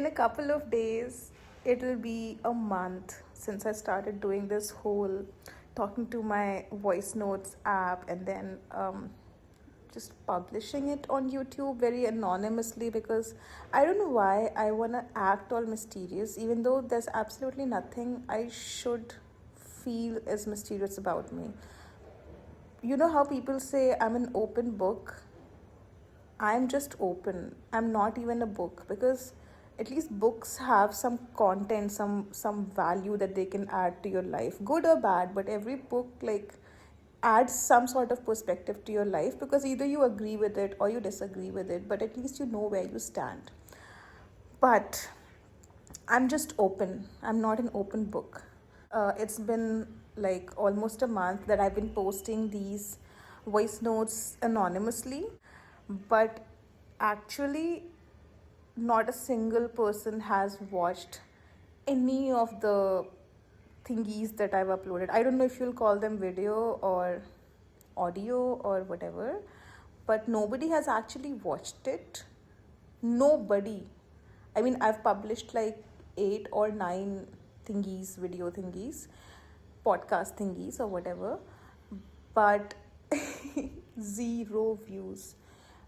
in a couple of days, it'll be a month since I started doing this whole talking to my voice notes app and then just publishing it on YouTube very anonymously because I don't know why I want to act all mysterious, even though there's absolutely nothing I should feel is mysterious about me. You know how people say I'm an open book? I'm just open. I'm not even a book because at least books have some content, some value that they can add to your life, good or bad. But every book like adds some sort of perspective to your life because either you agree with it or you disagree with it. But at least you know where you stand. But I'm just open. I'm not an open book. It's been like almost a month that I've been posting these voice notes anonymously, but actually, not a single person has watched any of the thingies that I've uploaded. I don't know if you'll call them video or audio or whatever, but nobody has actually watched it. Nobody. I mean, I've published like 8 or 9 thingies, video thingies, podcast thingies, or whatever, but zero views.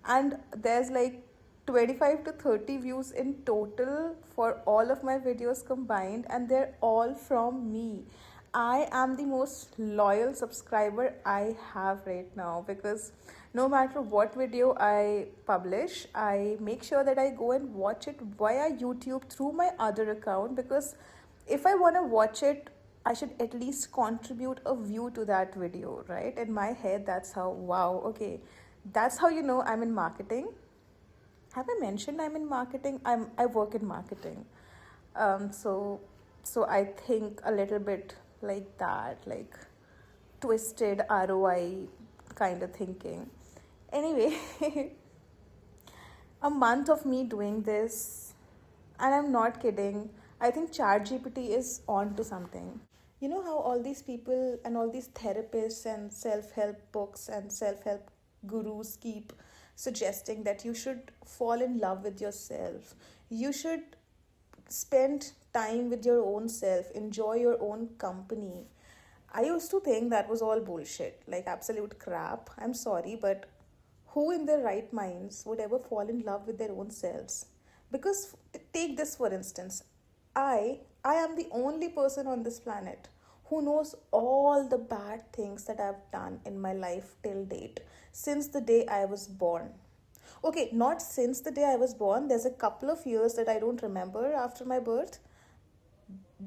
And there's like 25 to 30 views in total for all of my videos combined, and they're all from me. I am the most loyal subscriber I have right now because no matter what video I publish, I make sure that I go and watch it via YouTube through my other account because if I want to watch it, I should at least contribute a view to that video, right? In my head, that's how, wow, okay, that's how you know I'm in marketing. Have I mentioned I'm in marketing? I work in marketing. So I think a little bit like that, like twisted ROI kind of thinking. Anyway, a month of me doing this, and I'm not kidding. I think ChatGPT is on to something. You know how all these people and all these therapists and self help books and self help gurus keep suggesting that you should fall in love with yourself. You should spend time with your own self, enjoy your own company. I used to think that was all bullshit, like absolute crap. I'm sorry, but who in their right minds would ever fall in love with their own selves? Because take this for instance, I am the only person on this planet who knows all the bad things that I've done in my life till date since the day I was born. Okay, not since the day I was born. There's a couple of years that I don't remember after my birth.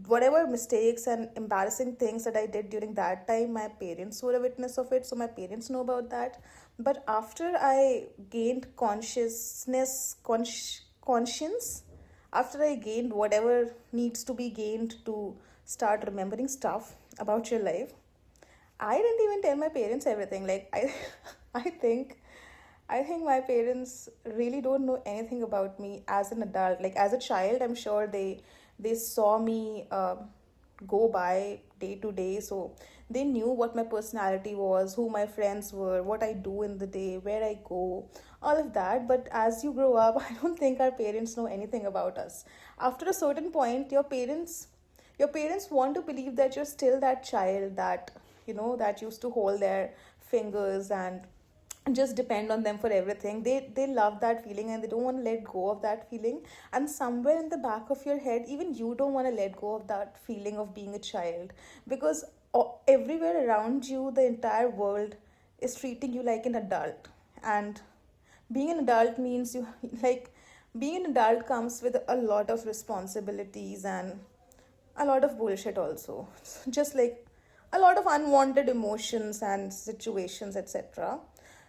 Whatever mistakes and embarrassing things that I did during that time, my parents were a witness of it, so my parents know about that. But after I gained conscience, after I gained whatever needs to be gained to start remembering stuff about your life, I didn't even tell my parents everything. Like I, I think, I think my parents really don't know anything about me as an adult. Like as a child, I'm sure they saw me go by day to day, so they knew what my personality was, who my friends were, what I do in the day, where I go, all of that. But as you grow up, I don't think our parents know anything about us. After a certain point, your parents want to believe that you're still that child that that used to hold their fingers and just depend on them for everything. They love that feeling and they don't want to let go of that feeling. And somewhere in the back of your head, even you don't want to let go of that feeling of being a child because everywhere around you, the entire world is treating you like an adult. And being an adult means you like being an adult comes with a lot of responsibilities and a lot of bullshit also. Just like a lot of unwanted emotions and situations, etc.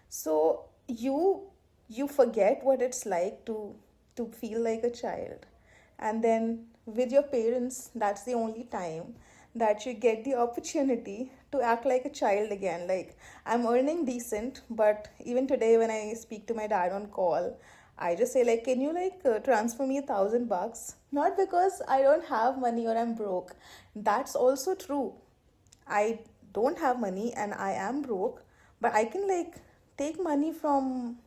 So you forget what it's like to feel like a child. And then with your parents, that's the only time that you get the opportunity to act like a child again. Like I'm earning decent, but even today when I speak to my dad on call, I just say like, can you like transfer me $1,000? Not because I don't have money or I'm broke. That's also true. I don't have money and I am broke, but I can like take money from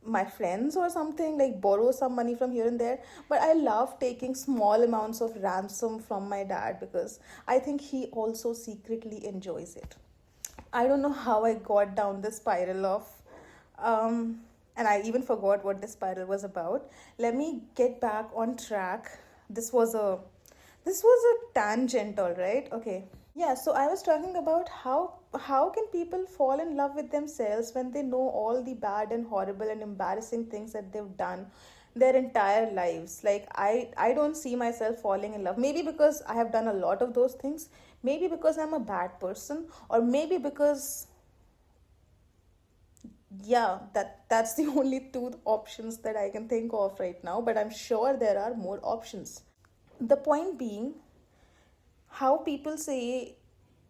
my friends or something, like borrow some money from here and there. But I love taking small amounts of ransom from my dad because I think he also secretly enjoys it. I don't know how I got down the spiral of, um, and I even forgot what the spiral was about. Let me get back on track. This was a, this was a tangent, all right. Okay. Yeah, so I was talking about how can people fall in love with themselves when they know all the bad and horrible and embarrassing things that they've done their entire lives. Like I don't see myself falling in love. Maybe because I have done a lot of those things, maybe because I'm a bad person, or maybe because, yeah, that's the only two options that I can think of right now, but I'm sure there are more options. The point being, how people say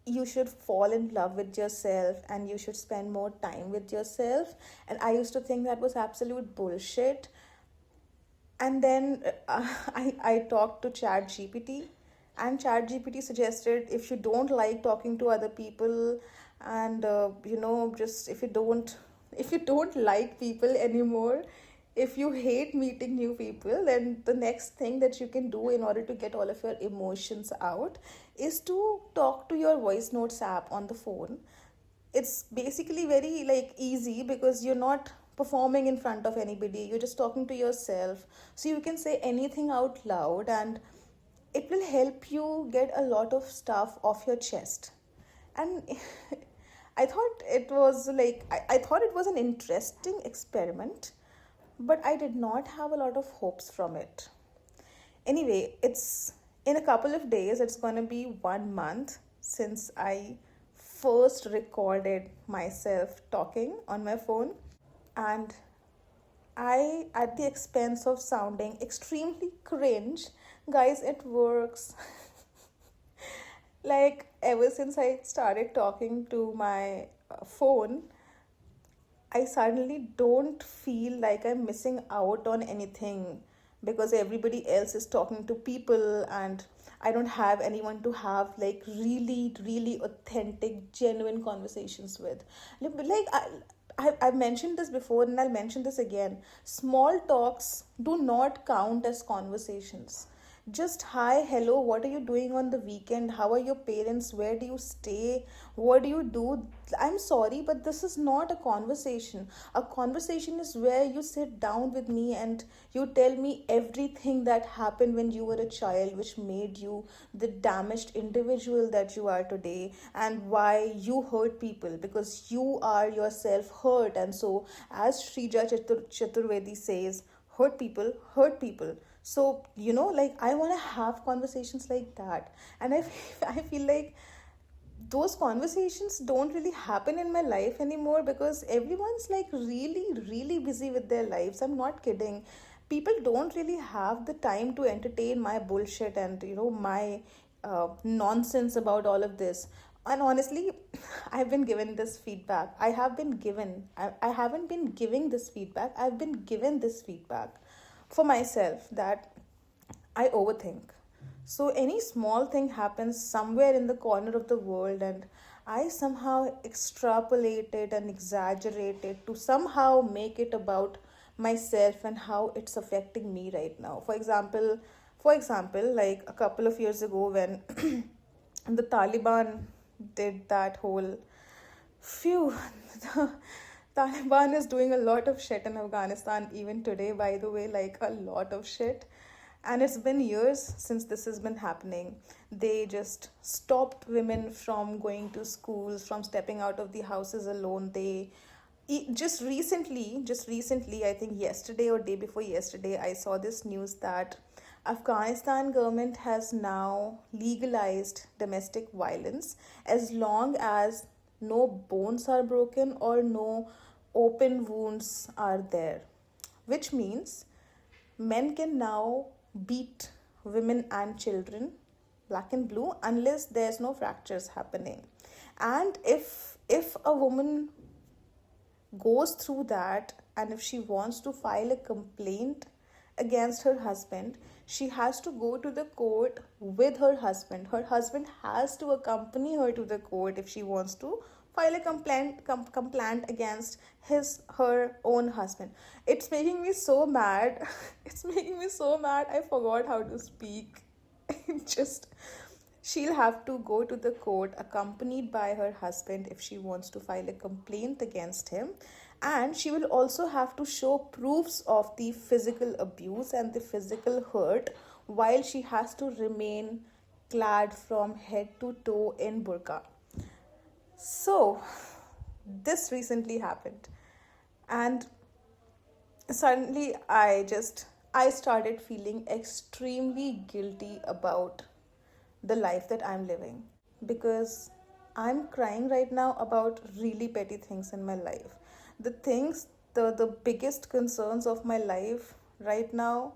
you should fall in love with yourself and you should spend more time with yourself, and I used to think that was absolute bullshit. And then I talked to Chat GPT, and Chat GPT suggested if you don't like talking to other people, and just if you don't like people anymore, if you hate meeting new people, then the next thing that you can do in order to get all of your emotions out is to talk to your voice notes app on the phone. It's basically very like easy because you're not performing in front of anybody, you're just talking to yourself, so you can say anything out loud, and it will help you get a lot of stuff off your chest. And I thought it was like I thought it was an interesting experiment, but I did not have a lot of hopes from it. Anyway, it's in a couple of days, it's going to be 1 month since I first recorded myself talking on my phone. And I, at the expense of sounding extremely cringe, guys, it works. Like, ever since I started talking to my phone, I suddenly don't feel like I'm missing out on anything because everybody else is talking to people, and I don't have anyone to have like really, really authentic, genuine conversations with. Like, I've mentioned this before and I'll mention this again. Small talks do not count as conversations. Just hi, hello, what are you doing on the weekend? How are your parents? Where do you stay? What do you do? I'm sorry, but this is not a conversation. A conversation is where you sit down with me and you tell me everything that happened when you were a child, which made you the damaged individual that you are today, and why you hurt people because you are yourself hurt. And so, as Shrija Chaturvedi says, hurt people. So, like, I want to have conversations like that. And I feel like those conversations don't really happen in my life anymore because everyone's like really, really busy with their lives. I'm not kidding. People don't really have the time to entertain my bullshit and, my nonsense about all of this. And honestly, I've been given this feedback. I haven't been giving this feedback. I've been given this feedback for myself that I overthink. So any small thing happens somewhere in the corner of the world, and I somehow extrapolate it and exaggerate it to somehow make it about myself and how it's affecting me right now. For example, like a couple of years ago when the Taliban did that whole phew. The Taliban is doing a lot of shit in Afghanistan even today, by the way, like a lot of shit. And it's been years since this has been happening. They just stopped women from going to schools, from stepping out of the houses alone. Just recently, I think yesterday or day before yesterday, I saw this news that Afghanistan government has now legalized domestic violence as long as no bones are broken or no open wounds are there, which means men can now beat women and children black and blue unless there's no fractures happening. And if a woman goes through that, and if she wants to file a complaint against her husband, she has to go to the court with her husband. Her husband has to accompany her to the court if she wants to file a complaint against her own husband. It's making me so mad. It's making me so mad. I forgot how to speak. Just she'll have to go to the court accompanied by her husband if she wants to file a complaint against him. And she will also have to show proofs of the physical abuse and the physical hurt while she has to remain clad from head to toe in burqa. So, this recently happened, and suddenly I started feeling extremely guilty about the life that I'm living, because I'm crying right now about really petty things in my life. The things, the biggest concerns of my life right now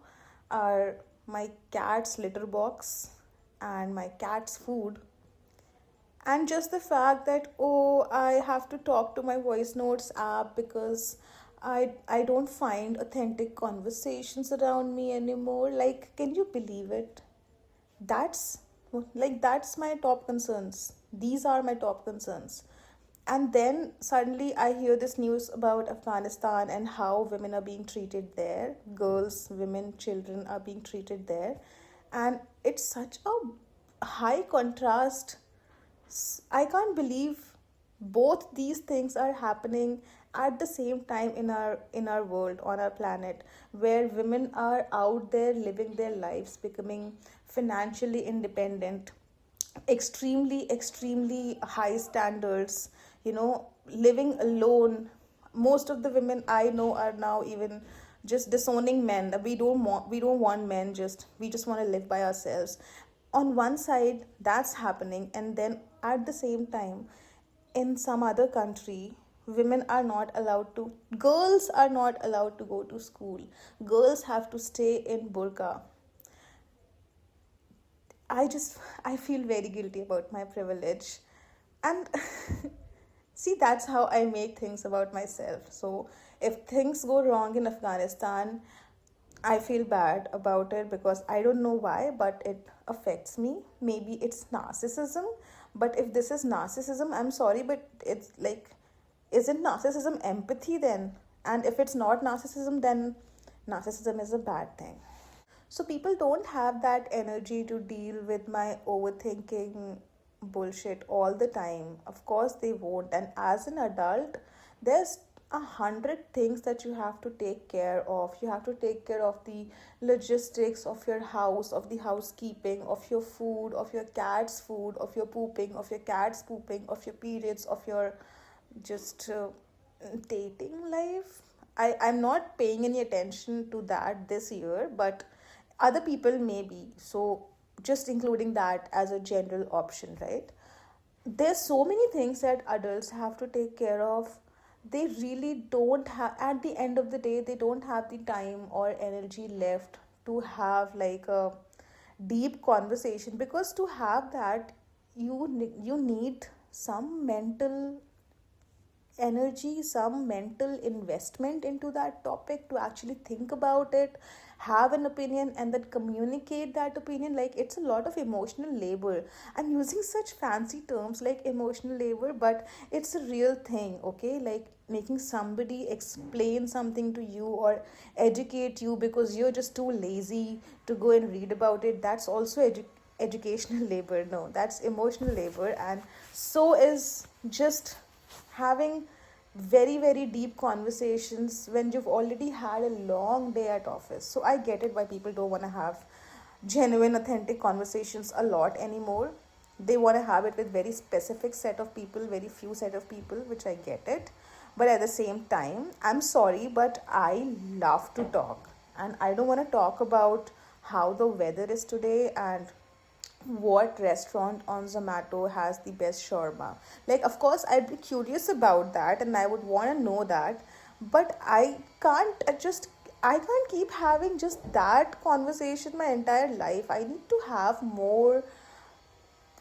are my cat's litter box and my cat's food, and just the fact that, oh, I have to talk to my voice notes app because I don't find authentic conversations around me anymore. Like, can you believe it? That's that's my top concerns. These are my top concerns. And then suddenly I hear this news about Afghanistan and how women are being treated there. Girls, women, children are being treated there. And it's such a high contrast. I can't believe both these things are happening at the same time in our world, on our planet, where women are out there living their lives, becoming financially independent, extremely high standards, living alone. Most of the women I know are now even just disowning men. We don't want men, just we just want to live by ourselves. On one side that's happening, and then at the same time, in some other country, women are not allowed to girls are not allowed to go to school. Girls have to stay in burqa. I feel very guilty about my privilege. And see, that's how I make things about myself. So if things go wrong in Afghanistan, I feel bad about it because I don't know why, but it affects me. Maybe it's narcissism, but if this is narcissism, I'm sorry, but it's like, isn't narcissism empathy then? And if it's not narcissism, then narcissism is a bad thing. So people don't have that energy to deal with my overthinking bullshit all the time. Of course they won't. And as an adult, there's 100 things that you have to take care of. You have to take care of the logistics of your house, of the housekeeping, of your food, of your cat's food, of your pooping, of your cat's pooping, of your periods, of your just dating life. I'm not paying any attention to that this year, but other people may be. So just including that as a general option, right? There's so many things that adults have to take care of. They really don't have, at the end of the day, they don't have the time or energy left to have like a deep conversation, because to have that, you need some mental energy, some mental investment into that topic to actually think about it, have an opinion, and then communicate that opinion. Like, it's a lot of emotional labor. I'm using such fancy terms like emotional labor, but it's a real thing, okay? Like, making somebody explain something to you or educate you because you're just too lazy to go and read about it, that's also educational labor. No, that's emotional labor. And so is just having very deep conversations when you've already had a long day at office. So I get it why people don't want to have genuine authentic conversations a lot anymore. They want to have it with very specific set of people, very few set of people, which I get it. But at the same time, I'm sorry, but I love to talk, and I don't want to talk about how the weather is today and what restaurant on Zomato has the best shawarma. Like, of course, I'd be curious about that and I would want to know that, but I can't keep having just that conversation my entire life. I need to have more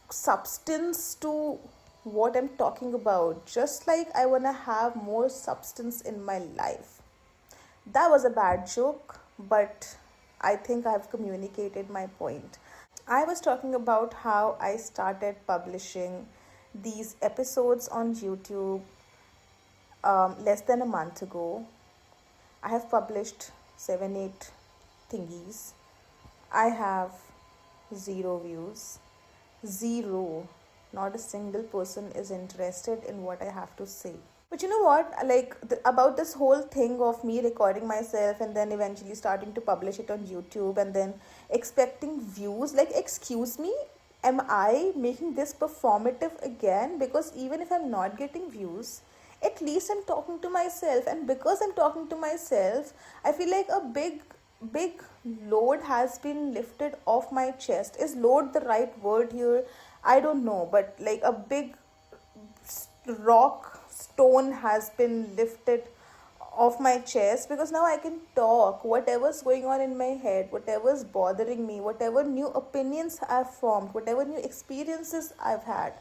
substance to what I'm talking about. Just like I want to have more substance in my life. That was a bad joke, but I think I've communicated my point. I was talking about how I started publishing these episodes on YouTube less than a month ago. I have published 7, 8 thingies. I have zero views. Zero. Not a single person is interested in what I have to say. But you know what? About this whole thing of me recording myself and then eventually starting to publish it on YouTube and then expecting views. Like, excuse me, am I making this performative again? Because even if I'm not getting views, at least I'm talking to myself. And because I'm talking to myself, I feel like a big load has been lifted off my chest. Is load the right word here? I don't know, but like a big rock stone has been lifted off my chest, because now I can talk whatever's going on in my head, whatever's bothering me, whatever new opinions I've formed, whatever new experiences I've had.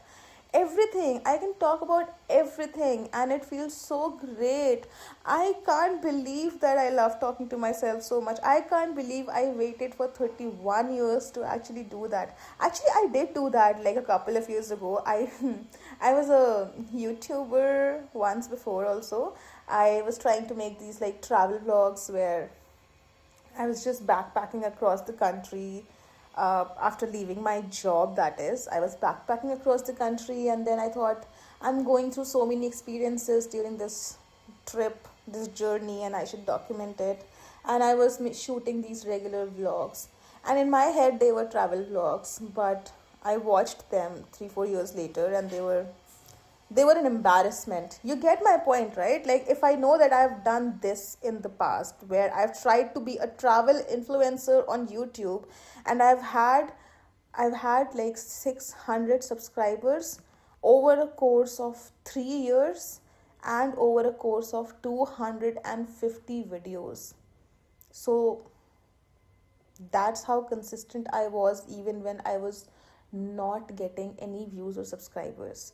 Everything. I can talk about everything and it feels so great. I can't believe that I love talking to myself so much. I can't believe I waited for 31 years to actually do that. Actually, I did do that like a couple of years ago. I I was a YouTuber once before also. I was trying to make these like travel vlogs where I was just backpacking across the country after leaving my job, that is. I was backpacking across the country, and then I thought, I'm going through so many experiences during this trip, this journey, and I should document it. And I was shooting these regular vlogs. And in my head, they were travel vlogs, but I watched them 3, 4 years later, and they were an embarrassment. You get my point, right? Like, if I know that I've done this in the past, where I've tried to be a travel influencer on YouTube, and I've had like 600 subscribers over a course of 3 years and over a course of 250 videos. So that's how consistent I was, even when I was not getting any views or subscribers.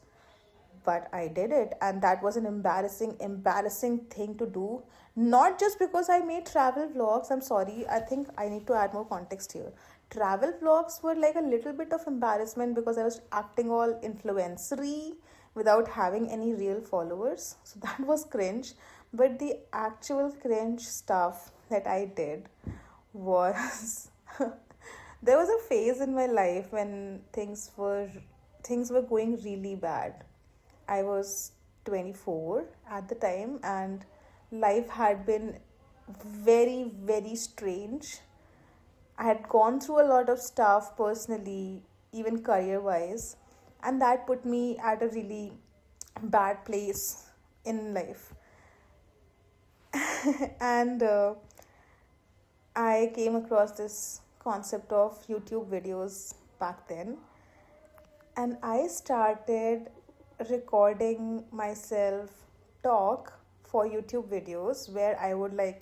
But I did it, and that was an embarrassing thing to do. Not just because I made travel vlogs. I'm sorry, I think I need to add more context here. Travel vlogs were like a little bit of embarrassment because I was acting all influencery without having any real followers. So that was cringe. But the actual cringe stuff that I did was there was a phase in my life when things were going really bad. I was 24 at the time, and life had been very, very strange. I had gone through a lot of stuff personally, even career wise, and that put me at a really bad place in life. And I came across this concept of YouTube videos back then, and I started recording myself talk for YouTube videos where I would like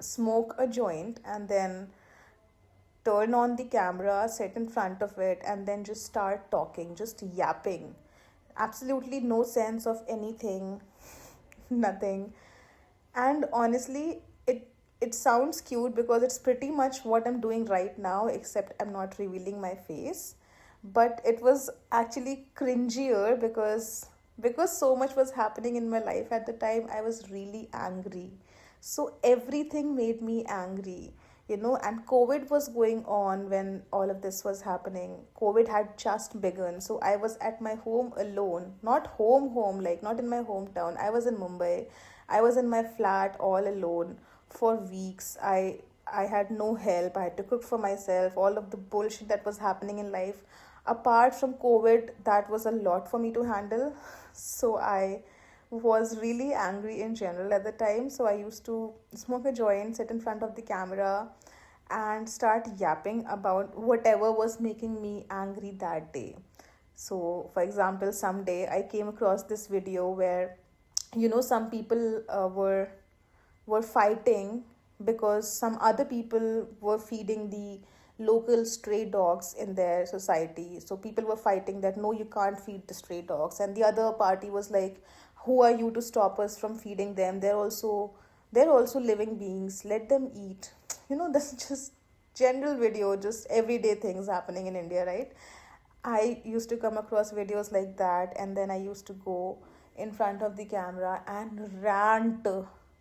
smoke a joint and then turn on the camera, sit in front of it, and then just start talking, just yapping. Absolutely no sense of anything, nothing. And honestly, it sounds cute because it's pretty much what I'm doing right now, except I'm not revealing my face. But it was actually cringier because so much was happening in my life at the time. I was really angry. So everything made me angry, and COVID was going on when all of this was happening. COVID had just begun. So I was at my home alone, not home, like not in my hometown. I was in Mumbai. I was in my flat all alone for weeks. I had no help. I had to cook for myself. All of the bullshit that was happening in life. Apart from COVID, that was a lot for me to handle. So I was really angry in general at the time. So I used to smoke a joint, sit in front of the camera, and start yapping about whatever was making me angry that day. So, for example, someday I came across this video where, some people were fighting because some other people were feeding the local stray dogs in their society. So people were fighting that no, you can't feed the stray dogs, and the other party was like, who are you to stop us from feeding them? They're also living beings. Let them eat. That's just general video, just everyday things happening in India, right? I used to come across videos like that, and then I used to go in front of the camera and rant.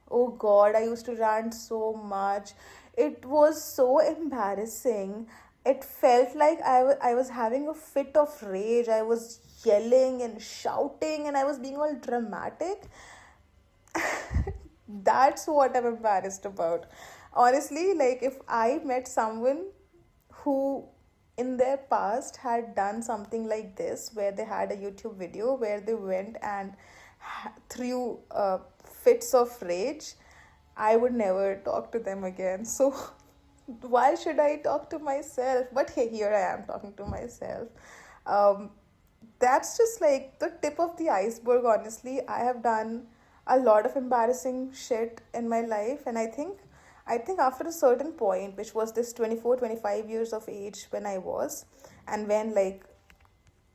Oh God, I used to rant so much. It was so embarrassing. It felt like I was having a fit of rage. I was yelling and shouting, and I was being all dramatic. That's what I'm embarrassed about. Honestly, like if I met someone who in their past had done something like this, where they had a YouTube video where they went and threw fits of rage, I would never talk to them again. So why should I talk to myself? But hey, here I am talking to myself. Um, that's just like the tip of the iceberg, honestly. I have done a lot of embarrassing shit in my life, and I think after a certain point, which was this 24, 25 years of age when I was, and when like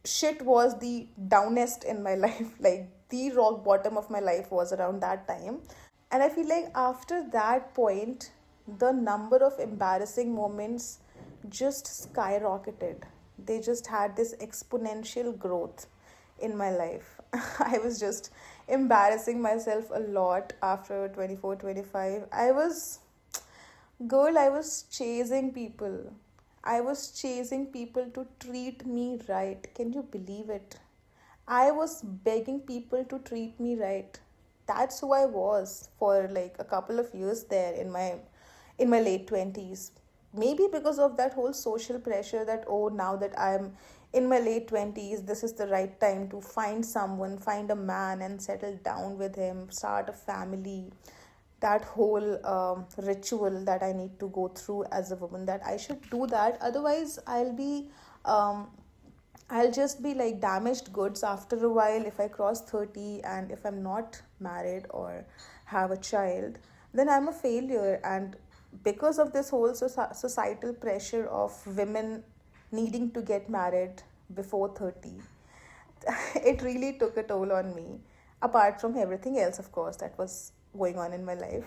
shit was the downest in my life, like the rock bottom of my life was around that time. And I feel like after that point, the number of embarrassing moments just skyrocketed. They just had this exponential growth in my life. I was just embarrassing myself a lot after 24, 25. I was chasing people. I was chasing people to treat me right. Can you believe it? I was begging people to treat me right. That's who I was for like a couple of years there in my late 20s. Maybe because of that whole social pressure that, oh, now that I'm in my late 20s, this is the right time to find someone, find a man and settle down with him, start a family. That whole ritual that I need to go through as a woman, that I should do that. Otherwise, um, I'll just be like damaged goods after a while if I cross 30, and if I'm not married or have a child, then I'm a failure. And because of this whole societal pressure of women needing to get married before 30, it really took a toll on me, apart from everything else, of course, that was going on in my life.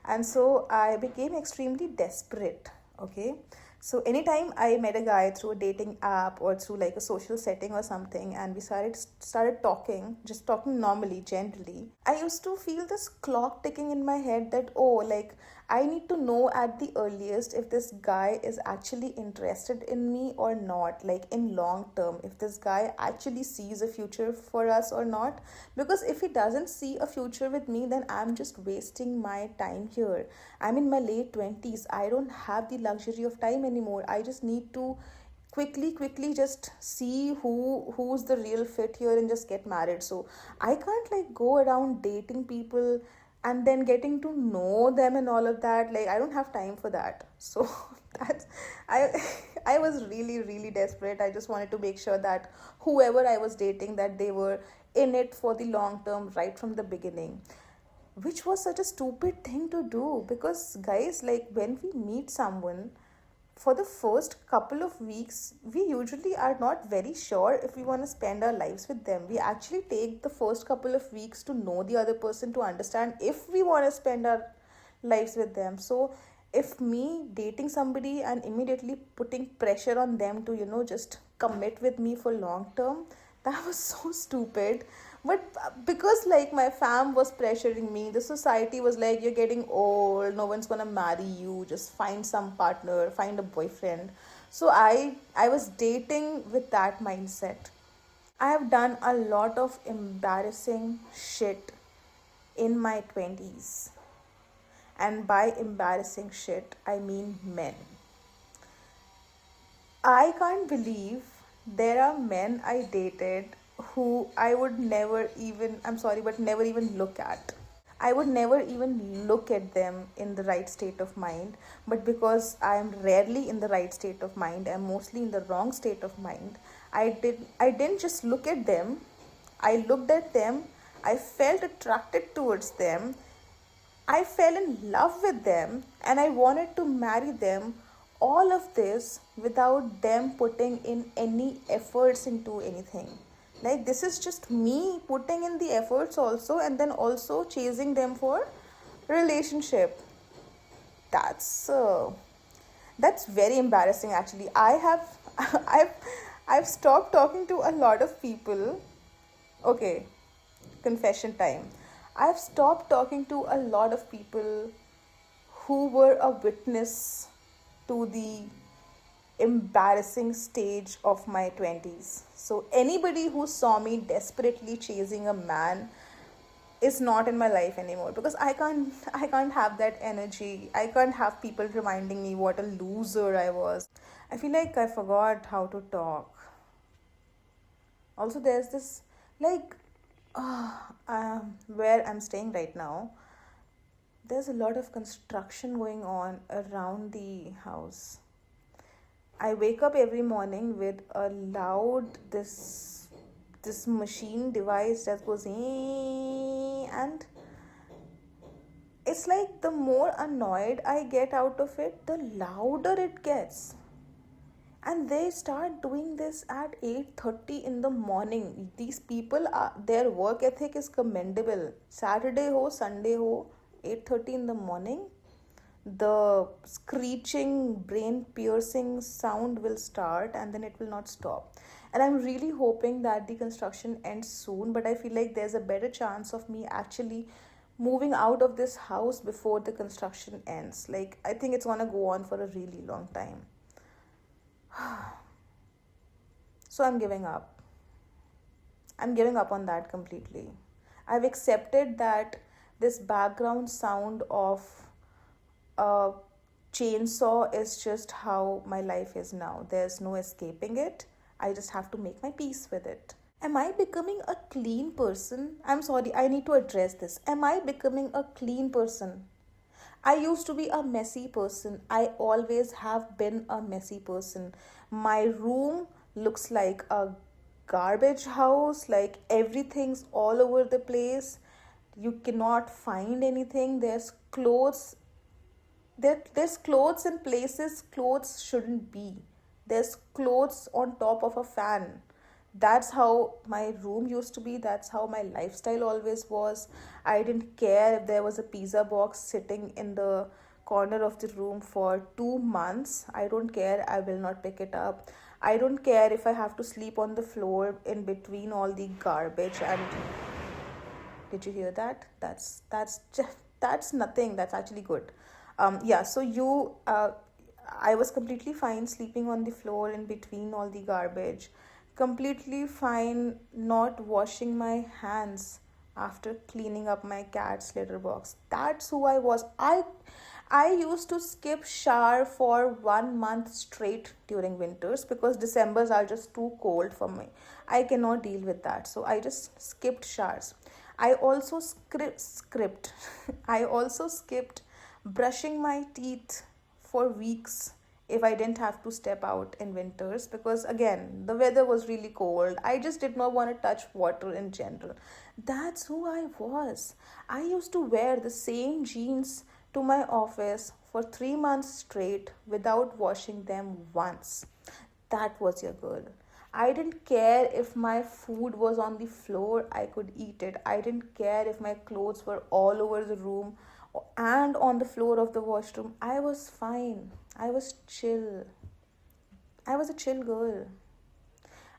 And so I became extremely desperate. Okay. So anytime I met a guy through a dating app or through like a social setting or something, and we started talking, just talking normally, gently, I used to feel this clock ticking in my head that, oh, like I need to know at the earliest if this guy is actually interested in me or not, like in long term, if this guy actually sees a future for us or not. Because if he doesn't see a future with me, then I'm just wasting my time here. I'm in my late 20s. I don't have the luxury of time anymore. I just need to quickly just see who's the real fit here and just get married. So I can't like go around dating people and then getting to know them and all of that. Like I don't have time for that. So that's I I was really desperate. I just wanted to make sure that whoever I was dating, that they were in it for the long term right from the beginning, which was such a stupid thing to do. Because guys, like when we meet someone, for the first couple of weeks, we usually are not very sure if we want to spend our lives with them. We actually take the first couple of weeks to know the other person, to understand if we want to spend our lives with them. So if me dating somebody and immediately putting pressure on them to, just commit with me for long term, that was so stupid. But because like my fam was pressuring me, the society was like, you're getting old, no one's gonna marry you, just find some partner, find a boyfriend. So I was dating with that mindset. I have done a lot of embarrassing shit in my 20s. And by embarrassing shit, I mean men. I can't believe there are men I dated who I would never even, I'm sorry, but never even look at. I would never even look at them in the right state of mind. But because I am rarely in the right state of mind, I'm mostly in the wrong state of mind. I didn't just look at them. I looked at them. I felt attracted towards them. I fell in love with them and I wanted to marry them. All of this without them putting in any efforts into anything. Like, this is just me putting in the efforts also, and then also chasing them for relationship. That's uh, that's very embarrassing actually. I've I've stopped talking to a lot of people. Okay, confession time. I've stopped talking to a lot of people who were a witness to the embarrassing stage of my 20s. So, anybody who saw me desperately chasing a man is not in my life anymore because I can't have that energy. I can't have people reminding me what a loser I was. I feel like I forgot how to talk. Also, there's this like where I'm staying right now, there's a lot of construction going on around the house. I wake up every morning with a loud this machine device that goes and it's like the more annoyed I get out of it, the louder it gets. And they start doing this at 8:30 in the morning. These people are, their work ethic is commendable. Saturday ho, Sunday ho, 8:30 in the morning, the screeching, brain piercing sound will start and then it will not stop. And I'm really hoping that the construction ends soon, but I feel like there's a better chance of me actually moving out of this house before the construction ends. Like, I think it's gonna go on for a really long time. So I'm giving up. I'm giving up on that completely. I've accepted that this background sound of a chainsaw is just how my life is now. There's no escaping it. I just have to make my peace with it. Am I becoming a clean person? I'm sorry, I need to address this. Am I becoming a clean person? I used to be a messy person. I always have been a messy person. My room looks like a garbage house, like everything's all over the place. You cannot find anything. There's clothes in places clothes shouldn't be. There's clothes on top of a fan. That's how my room used to be. That's how my lifestyle always was. I didn't care if there was a pizza box sitting in the corner of the room for 2 months. I don't care. I will not pick it up. I don't care if I have to sleep on the floor in between all the garbage. And did you hear that? That's nothing. That's actually good. Yeah. So I was completely fine sleeping on the floor in between all the garbage. Completely fine not washing my hands after cleaning up my cat's litter box. That's who I was. I used to skip shower for 1 month straight during winters because Decembers are just too cold for me. I cannot deal with that. So I just skipped showers. I also script I also skipped brushing my teeth for weeks if I didn't have to step out in winters because again the weather was really cold. I just did not want to touch water in general. That's who I was. I used to wear the same jeans to my office for 3 months straight without washing them once. That was your girl. I didn't care if my food was on the floor, I could eat it. I didn't care if my clothes were all over the room and on the floor of the washroom. I was fine. I was chill. I was a chill girl.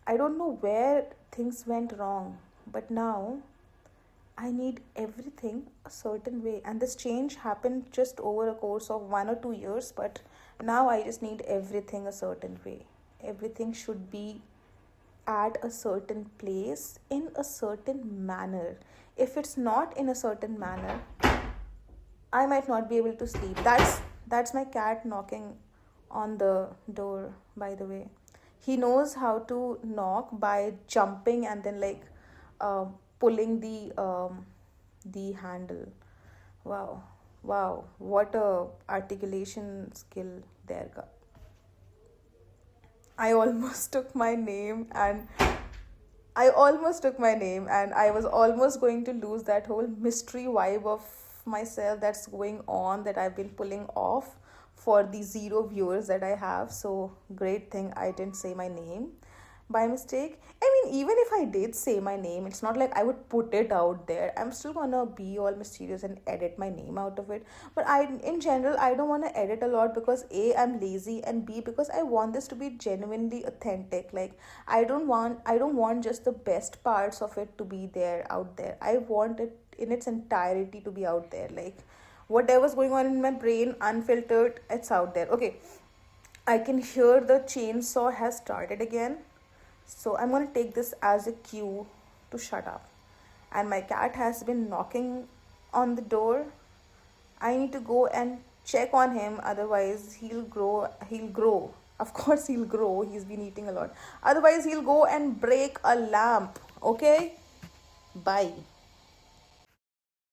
I don't know where things went wrong, but now I need everything a certain way. And this change happened just over a course of 1 or 2 years, but now I just need everything a certain way. Everything should be at a certain place in a certain manner. If it's not in a certain manner, I might not be able to sleep. That's my cat knocking on the door, by the way. He knows how to knock by jumping and then like uh, pulling the handle. Wow. Wow, what a articulation skill there. I almost took my name and I almost took my name and I was almost going to lose that whole mystery vibe of myself that's going on that I've been pulling off for the zero viewers that I have. So great thing I didn't say my name. by mistake. I mean, even if I did say my name, it's not like I would put it out there. I'm still gonna be all mysterious and edit my name out of it. But in general, I don't want to edit a lot because A, I'm lazy, and B, because I want this to be genuinely authentic. Like, I don't want just the best parts of it to be there out there. I want it in its entirety to be out there. Like, whatever's going on in my brain, unfiltered, it's out there. Okay, I can hear the chainsaw has started again. So I'm going to take this as a cue to shut up. And my cat has been knocking on the door. I need to go and check on him, otherwise he'll grow. Of course he'll grow. He's been eating a lot. Otherwise he'll go and break a lamp. Okay? Bye.